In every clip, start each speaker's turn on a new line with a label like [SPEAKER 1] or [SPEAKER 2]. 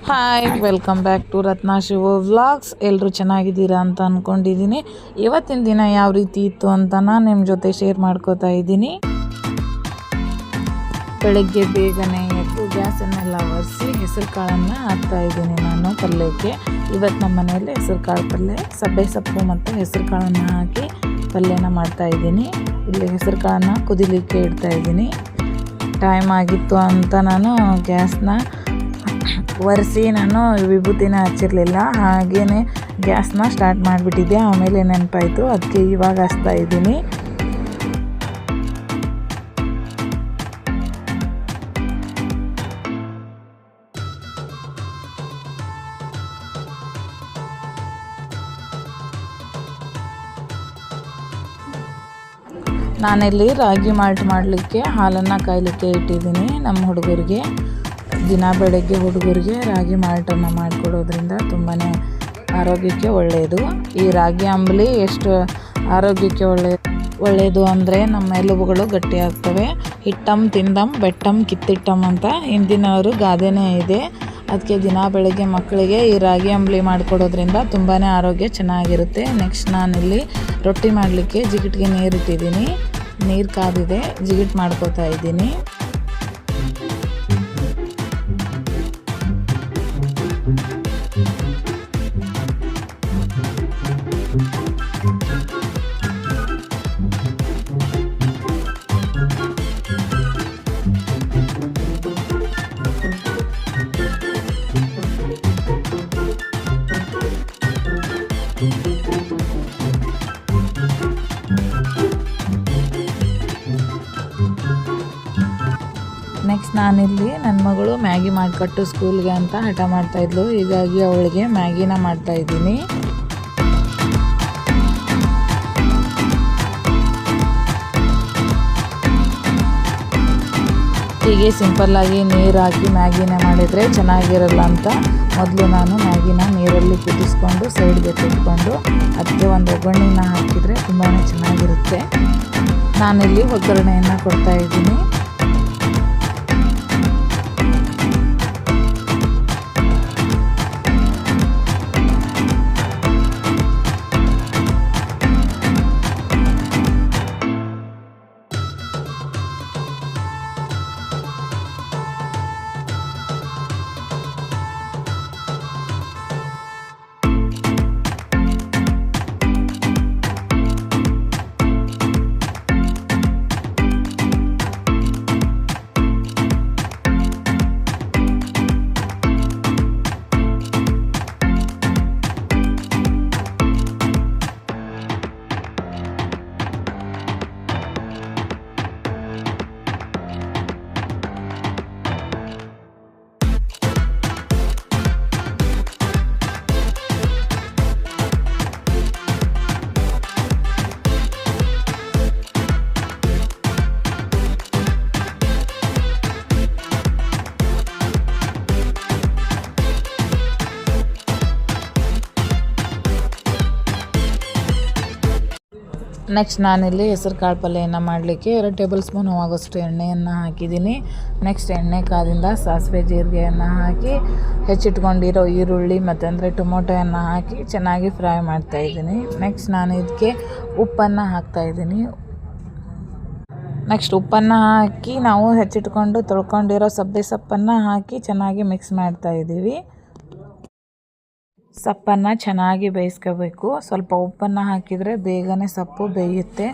[SPEAKER 1] Hi welcome back to Ratna Shiva vlogs. ಎಲ್ಲರೂ ಚೆನ್ನಾಗಿದ್ದೀರಾ ಅಂತ ಅಂದ್ಕೊಂಡಿದ್ದೀನಿ. ಇವತ್ತಿನ ದಿನ ಯಾವ ರೀತಿ ಇತ್ತು ಅಂತ ನಾನು ನಿಮ್ಮ ಜೊತೆ ಶೇರ್ ಮಾಡ್ಕೋತಾ ಇದ್ದೀನಿ. ಬೆಳಗ್ಗೆ ಬೇಗನೆ ಎದ್ದು ಗ್ಯಾಸನ್ನೆಲ್ಲ ಒರೆಸಿ ಹೆಸರು ಕಾಳನ್ನು ಹಾಕ್ತಾ ಇದ್ದೀನಿ ನಾನು ಪಲ್ಯಕ್ಕೆ. ಇವತ್ತು ನಮ್ಮ ಮನೆಯಲ್ಲಿ ಹೆಸರು ಕಾಳು ಪಲ್ಯ, ಸಬ್ಬೆ ಸೊಪ್ಪು ಮತ್ತು ಹೆಸರು ಕಾಳನ್ನು ಹಾಕಿ ಪಲ್ಯನ ಮಾಡ್ತಾ ಇದ್ದೀನಿ. ಇಲ್ಲಿ ಹೆಸರು ಕಾಳನ್ನು ಕುದಿಲಿಕ್ಕೆ ಇಡ್ತಾ ಇದ್ದೀನಿ. ಟೈಮ್ ಆಗಿತ್ತು ಅಂತ ನಾನು ಗ್ಯಾಸ್ನ ಒರೆಸಿ ನಾನು ವಿಭೂತಿನ ಹಚ್ಚಿರಲಿಲ್ಲ, ಹಾಗೇ ಗ್ಯಾಸ್ನ ಸ್ಟಾರ್ಟ್ ಮಾಡಿಬಿಟ್ಟಿದ್ದೆ. ಆಮೇಲೆ ನೆನಪಾಯಿತು, ಅದಕ್ಕೆ ಇವಾಗ ಹಚ್ತಾ ಇದ್ದೀನಿ. ನಾನಿಲ್ಲಿ ರಾಗಿ ಮಾಲ್ಟ್ ಮಾಡಲಿಕ್ಕೆ ಹಾಲನ್ನು ಕಾಯಲಿಕ್ಕೆ ಇಟ್ಟಿದ್ದೀನಿ. ನಮ್ಮ ಹುಡುಗರಿಗೆ ದಿನ ಬೆಳಗ್ಗೆ ಹುಡುಗರಿಗೆ ರಾಗಿ ಮಾಲ್ಟನ್ನು ಮಾಡಿಕೊಡೋದ್ರಿಂದ ತುಂಬಾ ಆರೋಗ್ಯಕ್ಕೆ ಒಳ್ಳೆಯದು. ಈ ರಾಗಿ ಅಂಬಲಿ ಎಷ್ಟು ಆರೋಗ್ಯಕ್ಕೆ ಒಳ್ಳೆಯದು ಅಂದರೆ ನಮ್ಮ ಎಲುಬುಗಳು ಗಟ್ಟಿಯಾಗ್ತವೆ. ಹಿಟ್ಟಮ್ ತಿಂದಮ್ ಬೆಟ್ಟಮ್ ಕಿತ್ತಿಟ್ಟಮ್ ಅಂತ ಹಿಂದಿನವರು ಗಾದೆನೇ ಇದೆ. ಅದಕ್ಕೆ ದಿನ ಬೆಳಗ್ಗೆ ಮಕ್ಕಳಿಗೆ ಈ ರಾಗಿ ಅಂಬಲಿ ಮಾಡಿಕೊಡೋದ್ರಿಂದ ತುಂಬಾ ಆರೋಗ್ಯ ಚೆನ್ನಾಗಿರುತ್ತೆ. ನೆಕ್ಸ್ಟ್ ನಾನಿಲ್ಲಿ ರೊಟ್ಟಿ ಮಾಡಲಿಕ್ಕೆ ಜಿಗಿಟ್ಗೆ ನೀರು ಇಟ್ಟಿದ್ದೀನಿ. ನೀರು ಕಾದಿದೆ, ಜಿಗಿಟ್ ಮಾಡ್ಕೋತಾ ಇದ್ದೀನಿ. ನೆಕ್ಸ್ಟ್ ನಾನಿಲ್ಲಿ ನನ್ನ ಮಗಳು ಮ್ಯಾಗಿ ಮಾಡಿಕೊಟ್ಟು ಸ್ಕೂಲ್ಗೆ ಅಂತ ಹಠ ಮಾಡ್ತಾಯಿದ್ಲು, ಹೀಗಾಗಿ ಅವಳಿಗೆ ಮ್ಯಾಗಿನ ಮಾಡ್ತಾಯಿದ್ದೀನಿ. ಹೀಗೆ ಸಿಂಪಲ್ಲಾಗಿ ನೀರು ಹಾಕಿ ಮ್ಯಾಗಿನ ಮಾಡಿದರೆ ಚೆನ್ನಾಗಿರಲ್ಲ ಅಂತ ಮೊದಲು ನಾನು ಮ್ಯಾಗಿನ ನೀರಲ್ಲಿ ಕುದಿಸ್ಕೊಂಡು ಸೈಡ್ಗೆ ತೆಗೆದುಕೊಂಡು ಅದಕ್ಕೆ ಒಂದು ಒಗ್ಗರಣೆನ ಹಾಕಿದರೆ ತುಂಬಾ ಚೆನ್ನಾಗಿರುತ್ತೆ. ನಾನಿಲ್ಲಿ ಒಗ್ಗರಣೆಯನ್ನು ಕೊಡ್ತಾಯಿದ್ದೀನಿ. ನೆಕ್ಸ್ಟ್ ನಾನಿಲ್ಲಿ ಹೆಸರು ಕಾಳು ಪಲ್ಯವನ್ನು ಮಾಡಲಿಕ್ಕೆ 2 ಟೇಬಲ್ ಸ್ಪೂನ್ ಆಗೋಷ್ಟು ಎಣ್ಣೆಯನ್ನು ಹಾಕಿದ್ದೀನಿ. ನೆಕ್ಸ್ಟ್ ಎಣ್ಣೆ ಕಾದಿಂದ ಸಾಸಿವೆ ಜೀರಿಗೆಯನ್ನು ಹಾಕಿ ಹೆಚ್ಚಿಟ್ಕೊಂಡಿರೋ ಈರುಳ್ಳಿ ಮತ್ತು ಅಂದರೆ ಟೊಮೊಟೊಯನ್ನು ಹಾಕಿ ಚೆನ್ನಾಗಿ ಫ್ರೈ ಮಾಡ್ತಾಯಿದ್ದೀನಿ. ನೆಕ್ಸ್ಟ್ ನಾನು ಇದಕ್ಕೆ ಉಪ್ಪನ್ನು ಹಾಕ್ತಾಯಿದ್ದೀನಿ. ನೆಕ್ಸ್ಟ್ ಉಪ್ಪನ್ನು ಹಾಕಿ ನಾವು ಹೆಚ್ಚಿಟ್ಕೊಂಡು ತೊಳ್ಕೊಂಡಿರೋ ಸಬ್ಬೆ ಸೊಪ್ಪನ್ನು ಹಾಕಿ ಚೆನ್ನಾಗಿ ಮಿಕ್ಸ್ ಮಾಡ್ತಾಯಿದ್ದೀವಿ. ಸೊಪ್ಪನ್ನು ಚೆನ್ನಾಗಿ ಬೇಯಿಸ್ಕೋಬೇಕು. ಸ್ವಲ್ಪ ಉಪ್ಪನ್ನು ಹಾಕಿದರೆ ಬೇಗನೆ ಸೊಪ್ಪು ಬೇಯುತ್ತೆ.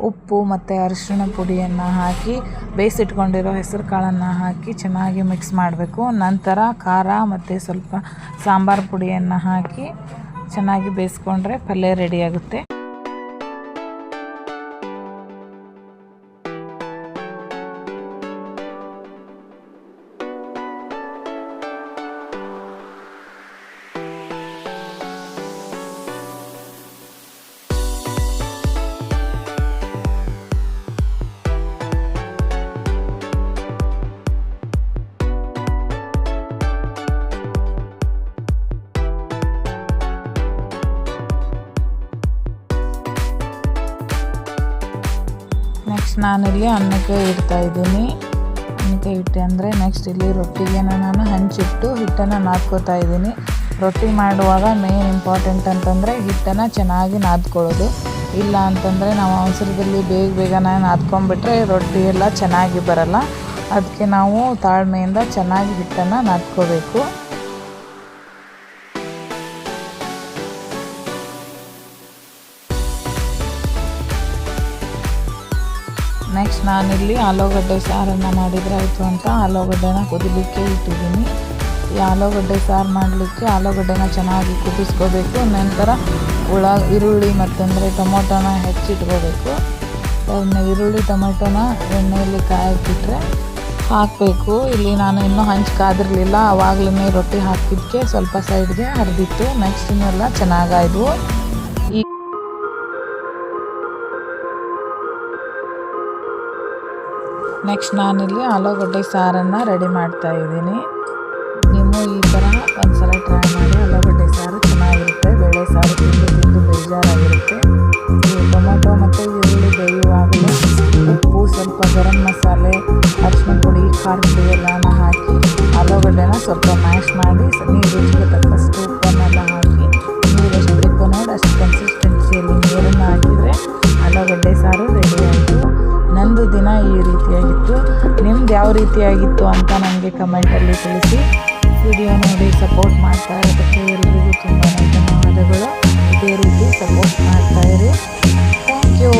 [SPEAKER 1] ಉಪ್ಪು ಮತ್ತು ಅರಿಶಿಣ ಪುಡಿಯನ್ನು ಹಾಕಿ ಬೇಯಿಸಿಟ್ಕೊಂಡಿರೋ ಹೆಸರು ಕಾಳನ್ನು ಹಾಕಿ ಚೆನ್ನಾಗಿ ಮಿಕ್ಸ್ ಮಾಡಬೇಕು. ನಂತರ ಖಾರ ಮತ್ತು ಸ್ವಲ್ಪ ಸಾಂಬಾರು ಪುಡಿಯನ್ನು ಹಾಕಿ ಚೆನ್ನಾಗಿ ಬೇಯಿಸ್ಕೊಂಡ್ರೆ ಪಲ್ಯ ರೆಡಿಯಾಗುತ್ತೆ. ನೆಕ್ಸ್ಟ್ ನಾನಿಲ್ಲಿ ಅನ್ನಕ್ಕೆ ಇಡ್ತಾಯಿದ್ದೀನಿ. ಏನಕ್ಕೆ ಇಟ್ಟೆ ಅಂದರೆ ನೆಕ್ಸ್ಟ್ ಇಲ್ಲಿ ರೊಟ್ಟಿಗೆ ನಾನು ಹಂಚಿಟ್ಟು ಹಿಟ್ಟನ್ನು ನಾದ್ಕೋತಾ ಇದ್ದೀನಿ. ರೊಟ್ಟಿ ಮಾಡುವಾಗ ಮೇನ್ ಇಂಪಾರ್ಟೆಂಟ್ ಅಂತಂದರೆ ಹಿಟ್ಟನ್ನು ಚೆನ್ನಾಗಿ ನಾದ್ಕೊಳ್ಳೋದು. ಇಲ್ಲ ಅಂತಂದರೆ ನಾವು ಅವಸರದಲ್ಲಿ ಬೇಗನೆ ನಾದ್ಕೊಂಡ್ಬಿಟ್ರೆ ರೊಟ್ಟಿ ಎಲ್ಲ ಚೆನ್ನಾಗಿ ಬರಲ್ಲ. ಅದಕ್ಕೆ ನಾವು ತಾಳ್ಮೆಯಿಂದ ಚೆನ್ನಾಗಿ ಹಿಟ್ಟನ್ನು ನಾದ್ಕೋಬೇಕು. ನೆಕ್ಸ್ಟ್ ನಾನಿಲ್ಲಿ ಆಲೂಗಡ್ಡೆ ಸಾರನ್ನು ಮಾಡಿದರೆ ಆಯಿತು ಅಂತ ಆಲೂಗಡ್ಡೆನ ಕುದಿಲಿಕ್ಕೆ ಇಟ್ಟಿದ್ದೀನಿ. ಈ ಆಲೂಗಡ್ಡೆ ಸಾರು ಮಾಡಲಿಕ್ಕೆ ಆಲೂಗಡ್ಡೆನ ಚೆನ್ನಾಗಿ ಕುದಿಸ್ಕೋಬೇಕು. ನಂತರ ಈರುಳ್ಳಿ ಮತ್ತಂದರೆ ಟೊಮೊಟೊನ ಹೆಚ್ಚಿಟ್ಕೋಬೇಕು. ಈರುಳ್ಳಿ ಟೊಮೆಟೊನ ಎಣ್ಣೆಯಲ್ಲಿ ಕಾಯಕ್ಕಿಟ್ರೆ ಹಾಕಬೇಕು. ಇಲ್ಲಿ ನಾನು ಇನ್ನೂ ಹಂಚು ಕಾದಿರಲಿಲ್ಲ, ಆವಾಗಲೇ ರೊಟ್ಟಿ ಹಾಕಿದ್ದಕ್ಕೆ ಸ್ವಲ್ಪ ಸೈಡ್ಗೆ ಹರಿದಿತ್ತು. ನೆಕ್ಸ್ಟ್ ಇನ್ನೆಲ್ಲ ಚೆನ್ನಾಗಾಯಿತು. ನೆಕ್ಸ್ಟ್ ನಾನಿಲ್ಲಿ ಆಲೂಗಡ್ಡೆ ಸಾರನ್ನು ರೆಡಿ ಮಾಡ್ತಾ ಇದ್ದೀನಿ. ನೀವು ಈ ಥರ ಒಂದ್ಸಲ ಟ್ರೈ ಮಾಡಿ. ಆಲೂಗಡ್ಡೆ ಸಾರು ಚೆನ್ನಾಗಿರುತ್ತೆ. ಬೇಳೆ ಸಾರು ತಿಂದು ಬೇಜಾರಾಗಿರುತ್ತೆ. ಈ ಟೊಮೊಟೊ ಮತ್ತು ಈರುಳ್ಳಿ ಬೇಯುವಾಗಲೇ ಉಪ್ಪು, ಸ್ವಲ್ಪ ಗರಂ ಮಸಾಲೆ, ಅರಿಶಿನ ಪುಡಿ, ಖಾರದ ಪುಡಿ ಎಲ್ಲನ ಹಾಕಿ ಆಲೂಗಡ್ಡೆನ ಸ್ವಲ್ಪ ಮ್ಯಾಶ್ ಮಾಡಿ ನೀರು ರುಚಿಗೆ ತಕ್ಕಷ್ಟು ಉಪ್ಪನ್ನೆಲ್ಲ ಹಾಕಿ ನೀರು ಎಷ್ಟು ಬೇಕೋ ನೋಡಿ ಅಷ್ಟು ಕನ್ಸಿಸ್ಟೆನ್ಸಿಯಲ್ಲಿ ನೀರನ್ನು ಹಾಕಿದರೆ ಆಲೂಗಡ್ಡೆ ಸಾರು ರೆಡಿ ಆಯಿತು. ನಂದು ದಿನ ಈ ರೀತಿಯಾಗಿತ್ತು. ನಿಮ್ದು ಯಾವ ರೀತಿಯಾಗಿತ್ತು ಅಂತ ನನಗೆ ಕಮೆಂಟಲ್ಲಿ ತಿಳಿಸಿ. ವಿಡಿಯೋ ನೋಡಿ ಸಪೋರ್ಟ್ ಮಾಡ್ತಾ ಇರೋದಕ್ಕೆ ಎಲ್ಲರಿಗೂ ತುಂಬ ಧನ್ಯವಾದಗಳು. ಇದೇ ರೀತಿ ಸಪೋರ್ಟ್ ಮಾಡ್ತಾಯಿರಿ. Thank you.